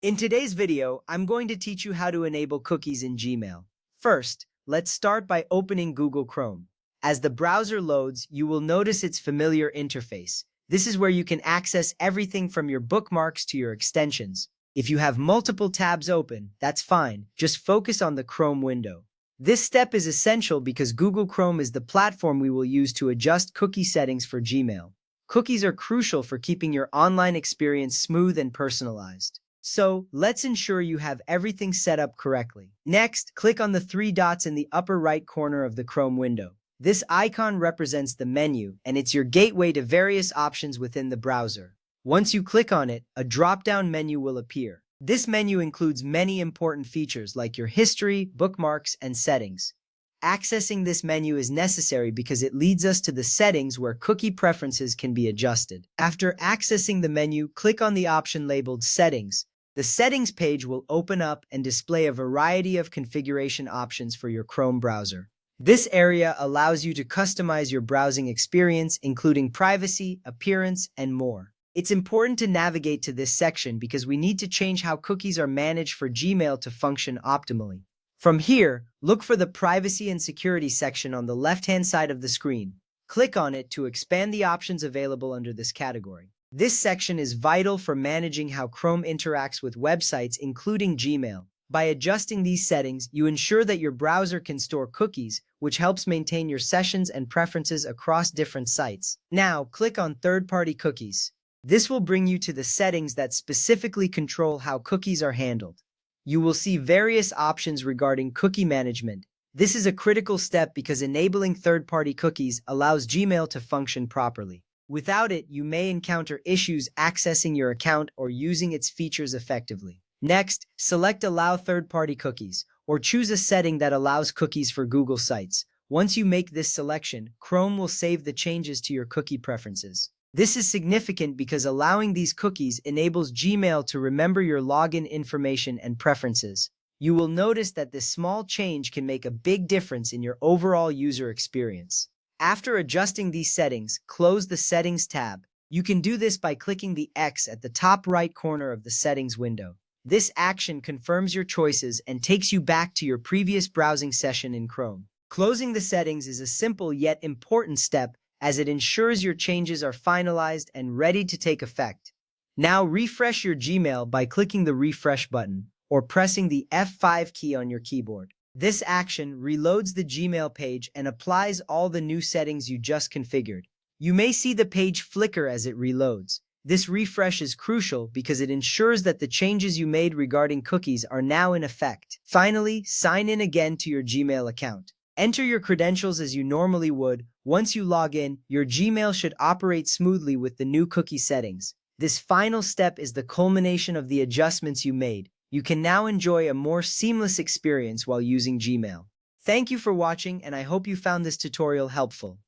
In today's video, I'm going to teach you how to enable cookies in Gmail. First, let's start by opening Google Chrome. As the browser loads, you will notice its familiar interface. This is where you can access everything from your bookmarks to your extensions. If you have multiple tabs open, that's fine. Just focus on the Chrome window. This step is essential because Google Chrome is the platform we will use to adjust cookie settings for Gmail. Cookies are crucial for keeping your online experience smooth and personalized. So, let's ensure you have everything set up correctly. Next, click on the three dots in the upper right corner of the Chrome window. This icon represents the menu, and it's your gateway to various options within the browser. Once you click on it, a drop-down menu will appear. This menu includes many important features like your history, bookmarks, and settings. Accessing this menu is necessary because it leads us to the settings where cookie preferences can be adjusted. After accessing the menu, click on the option labeled Settings. The Settings page will open up and display a variety of configuration options for your Chrome browser. This area allows you to customize your browsing experience, including privacy, appearance, and more. It's important to navigate to this section because we need to change how cookies are managed for Gmail to function optimally. From here, look for the Privacy and Security section on the left-hand side of the screen. Click on it to expand the options available under this category. This section is vital for managing how Chrome interacts with websites, including Gmail. By adjusting these settings, you ensure that your browser can store cookies, which helps maintain your sessions and preferences across different sites. Now, click on Third-Party Cookies. This will bring you to the settings that specifically control how cookies are handled. You will see various options regarding cookie management. This is a critical step because enabling third-party cookies allows Gmail to function properly. Without it, you may encounter issues accessing your account or using its features effectively. Next, select Allow Third-Party Cookies, or choose a setting that allows cookies for Google Sites. Once you make this selection, Chrome will save the changes to your cookie preferences. This is significant because allowing these cookies enables Gmail to remember your login information and preferences. You will notice that this small change can make a big difference in your overall user experience. After adjusting these settings, close the Settings tab. You can do this by clicking the X at the top right corner of the Settings window. This action confirms your choices and takes you back to your previous browsing session in Chrome. Closing the settings is a simple yet important step as it ensures your changes are finalized and ready to take effect. Now refresh your Gmail by clicking the Refresh button or pressing the F5 key on your keyboard. This action reloads the Gmail page and applies all the new settings you just configured. You may see the page flicker as it reloads. This refresh is crucial because it ensures that the changes you made regarding cookies are now in effect. Finally, sign in again to your Gmail account. Enter your credentials as you normally would. Once you log in, your Gmail should operate smoothly with the new cookie settings. This final step is the culmination of the adjustments you made. You can now enjoy a more seamless experience while using Gmail. Thank you for watching, and I hope you found this tutorial helpful.